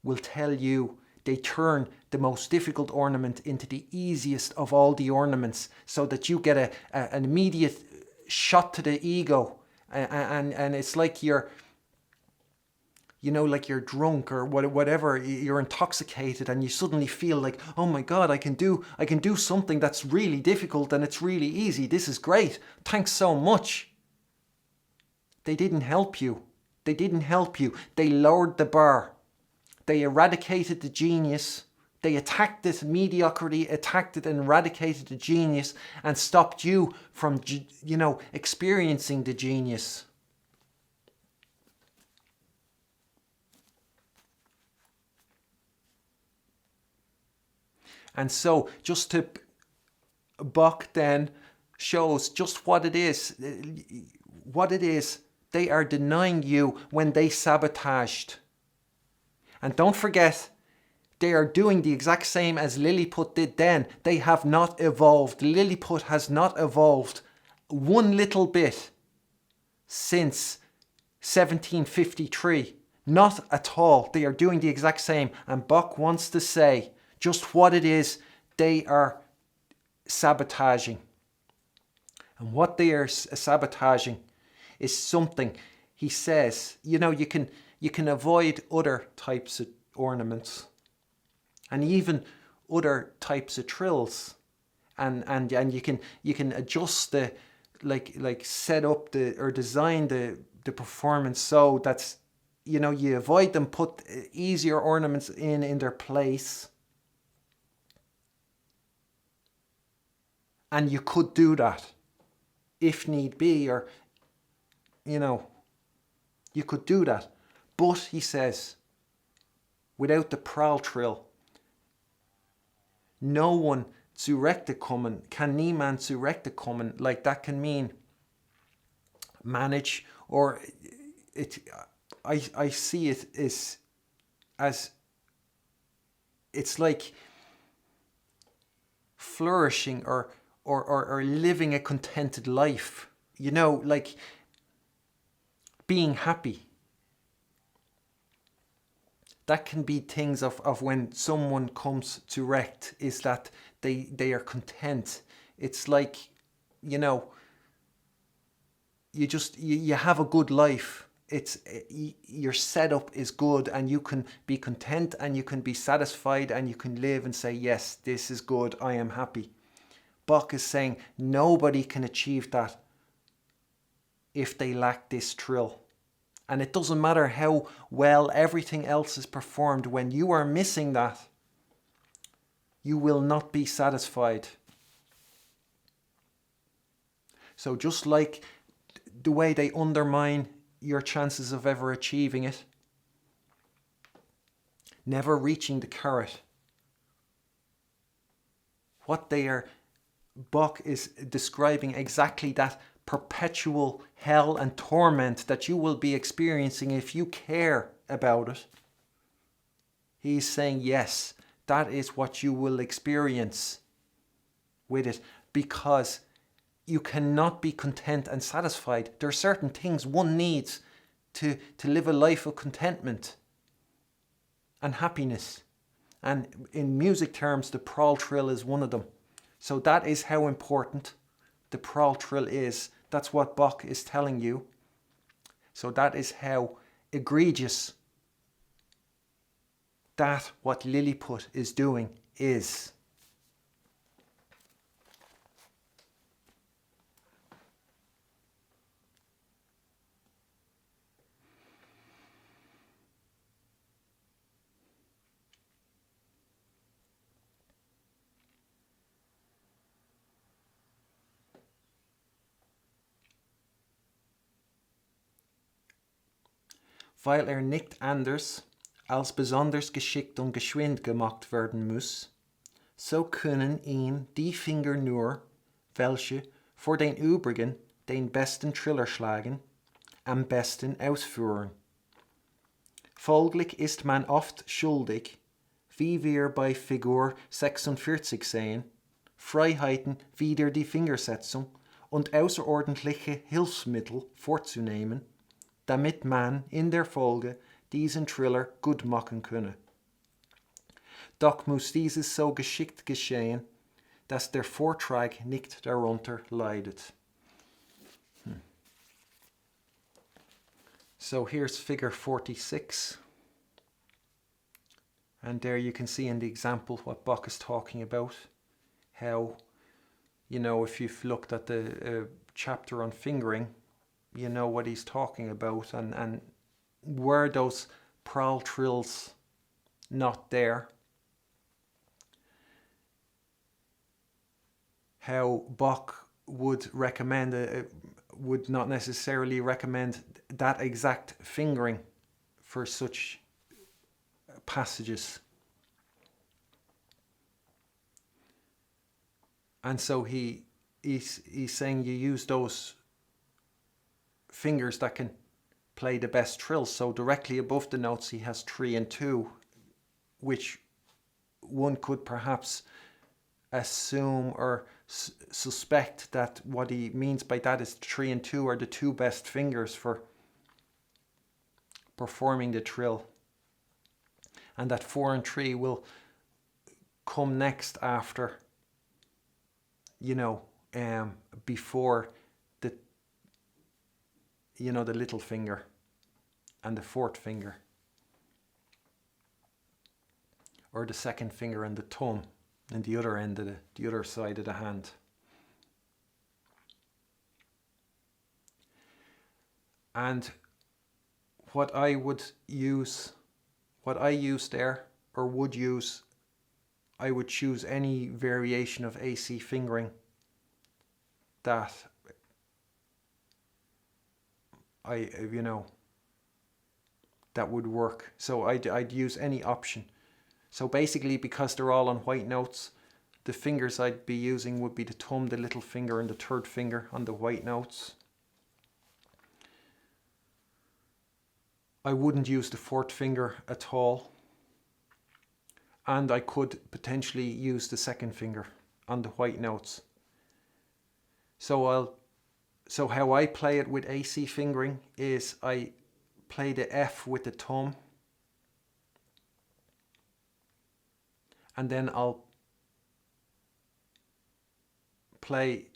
will tell you, they turn the most difficult ornament into the easiest of all the ornaments, so that you get an immediate shot to the ego. And it's like you're drunk or whatever, you're intoxicated, and you suddenly feel like, oh my God, I can do something that's really difficult, and it's really easy. This is great. Thanks so much. They didn't help you. They lowered the bar. They eradicated the genius. They attacked this mediocrity, attacked it and eradicated the genius, and stopped you from, experiencing the genius. And so, just to Bach then shows just what it is. They are denying you when they sabotaged. And don't forget, they are doing the exact same as Lilliput did then. They have not evolved. Lilliput has not evolved one little bit since 1753. Not at all. They are doing the exact same. And Bach wants to say just what it is they are sabotaging. And what they are sabotaging is something, he says, you can avoid other types of ornaments and even other types of trills, and you can adjust the set up or design the performance so that's you avoid them, put easier ornaments in their place. And you could do that if need be, or you could do that. But he says, without the prall-trill, no one zurechte kommen, can niemand zurechte kommen. Like that can mean manage, or I see it as it's like flourishing or living a contented life, like being happy. That can be things of when someone comes to rect, is that they are content. It's like, you have a good life. Your setup is good, and you can be content, and you can be satisfied, and you can live and say, yes, this is good, I am happy. Bach is saying nobody can achieve that if they lack this trill. And it doesn't matter how well everything else is performed, when you are missing that, you will not be satisfied. So just like the way they undermine your chances of ever achieving it, never reaching the carrot, Bach is describing exactly that perpetual hell and torment that you will be experiencing if you care about it. He's saying, yes, that is what you will experience with it, because you cannot be content and satisfied. There are certain things one needs to live a life of contentment and happiness. And in music terms, the prall-trill is one of them. So that is how important the prall-trill is. That's what Bach is telling you. So that is how egregious that what Lilliput is doing is. Weil nicht anders als besonders geschickt und geschwind gemacht werden muss, so können ihn die Finger nur, welche vor den übrigen den besten Triller schlagen, am besten ausführen. Folglich ist man oft schuldig, wie wir bei Figur 46 sehen, Freiheiten wider die Fingersetzung und außerordentliche Hilfsmittel vorzunehmen, damit man in der Folge diesen Triller gut machen könne. Doch muss dieses so geschickt geschehen, dass der Vortrag nicht darunter leidet. So here's figure 46. And there you can see in the example what Bach is talking about. How, if you've looked at the chapter on fingering, you know what he's talking about, and were those prall-trills not there, how Bach would would not necessarily recommend that exact fingering for such passages. And so he's saying you use those fingers that can play the best trills. So directly above the notes he has 3 and 2, which one could perhaps assume or suspect that what he means by that is 3 and 2 are the 2 best fingers for performing the trill, and that 4 and 3 will come next after, before the little finger and the 4th finger, or the 2nd finger and the thumb and the other end of the other side of the hand. And what I use there, or would use, I would choose any variation of AC fingering that that would work. So I'd use any option. So basically, because they're all on white notes, the fingers I'd be using would be the thumb, the little finger, and the 3rd finger on the white notes. I wouldn't use the 4th finger at all. And I could potentially use the 2nd finger on the white notes. So how I play it with AC fingering is I play the F with the thumb, and then I'll play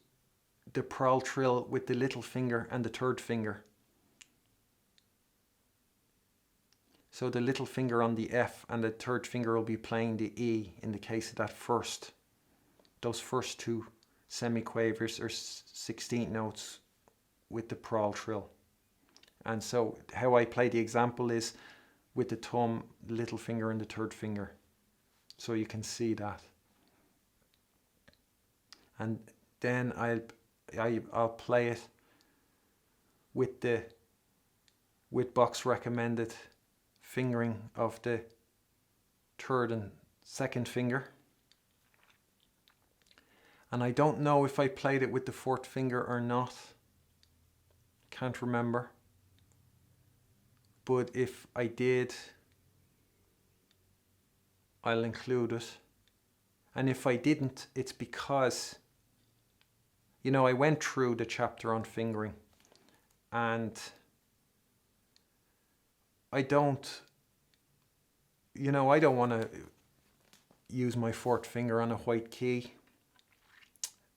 the prall-trill with the little finger and the 3rd finger. So the little finger on the F and the 3rd finger will be playing the E in the case of those first 2 semiquavers or 16th notes with the prall-trill. And so how I play the example is with the thumb, the little finger and the third finger. So you can see that. And then I'll play it with Bach's recommended fingering of the third and second finger. And I don't know if I played it with the fourth finger or not. Can't remember. But if I did, I'll include it. And if I didn't, it's because, you know, I went through the chapter on fingering, and I don't want to use my fourth finger on a white key.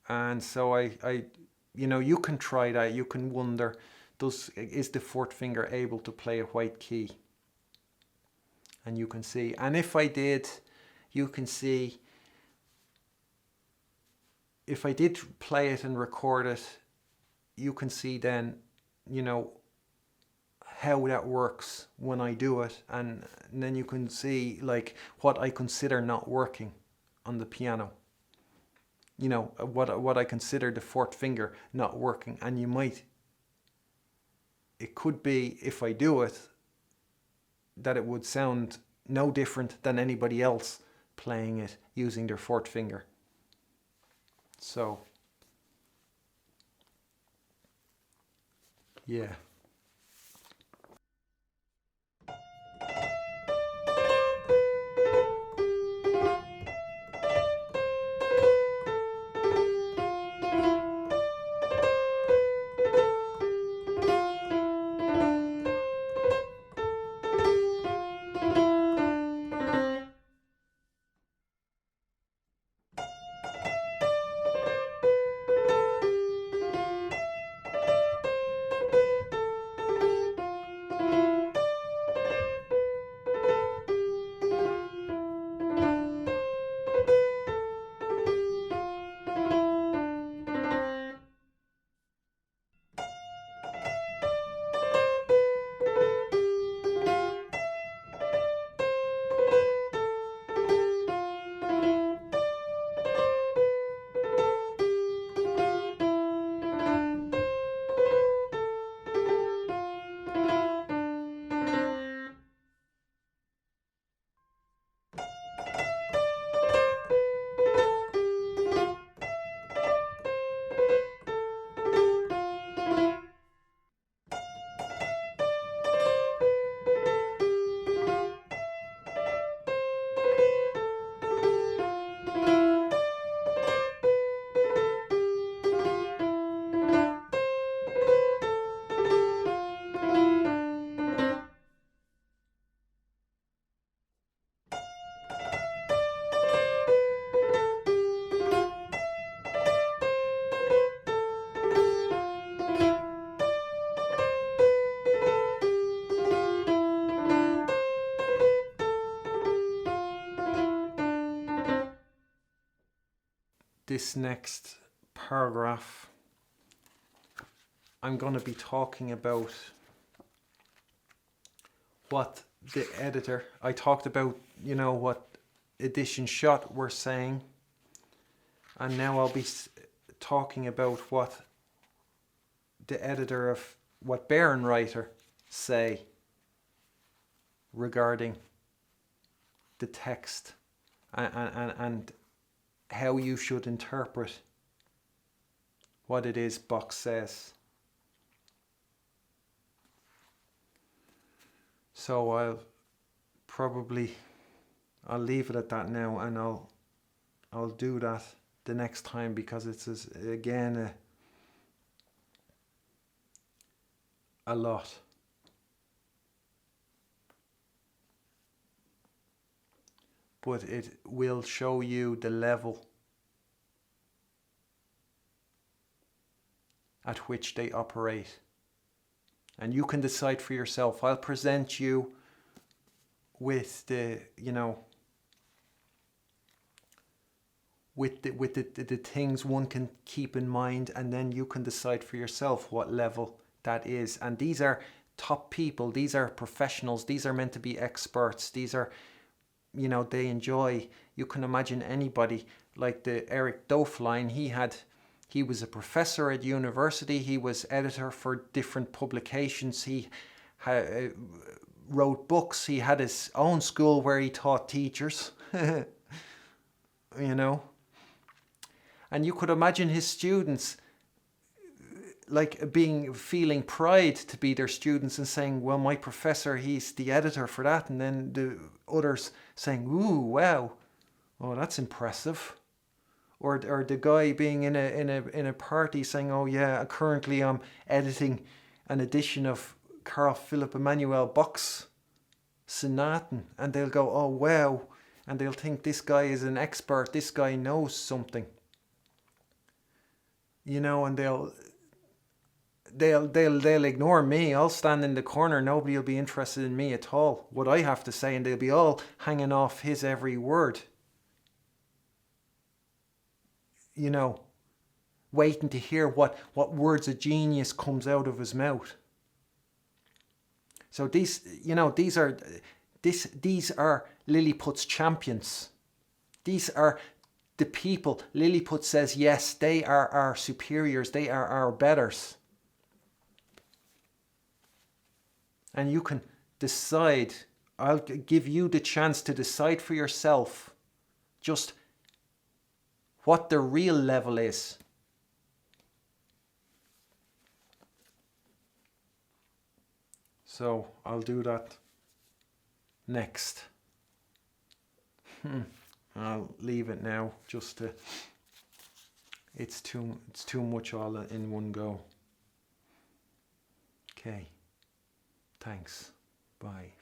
And so I you can try that. You can wonder, is the fourth finger able to play a white key? And you can see. And if I did, you can see, if I did play it and record it, you can see then, how that works when I do it. And then you can see like what I consider not working on the piano. What I consider the fourth finger not working. And it could be, if I do it, that it would sound no different than anybody else playing it using their fourth finger. So, yeah. This next paragraph, I'm going to be talking about what the editor, I talked about, what Edition Schott were saying, and now I'll be talking about what the editor of what Bärenreiter say regarding the text and how you should interpret what it is Bach says. So I'll leave it at that now, and I'll do that the next time, because it's again a lot. But it will show you the level at which they operate. And you can decide for yourself. I'll present you with with the things one can keep in mind, and then you can decide for yourself what level that is. And these are top people, these are professionals, these are meant to be experts, these are, you know, they enjoy. You can imagine anybody like the Eric Dofline. He was a professor at university, he was editor for different publications, he wrote books, he had his own school where he taught teachers. You know, and you could imagine his students like feeling pride to be their students and saying, well, my professor, he's the editor for that. And then the others saying, ooh, wow, oh, that's impressive. Or the guy being in a party saying, oh yeah, currently I'm editing an edition of Carl Philipp Emanuel Bach's Sonaten. And they'll go, oh wow. And they'll think this guy is an expert, this guy knows something. You know, and they'll ignore me. I'll stand in the corner, nobody will be interested in me at all, what I have to say, and they'll be all hanging off his every word. You know, waiting to hear what words of genius comes out of his mouth. So these are Lilliput's champions. These are the people Lilliput says, yes, they are our superiors, they are our betters. And you can decide, I'll give you the chance to decide for yourself just what the real level is. So I'll do that next. I'll leave it now, just to, it's too much all in one go. Okay, thanks, bye.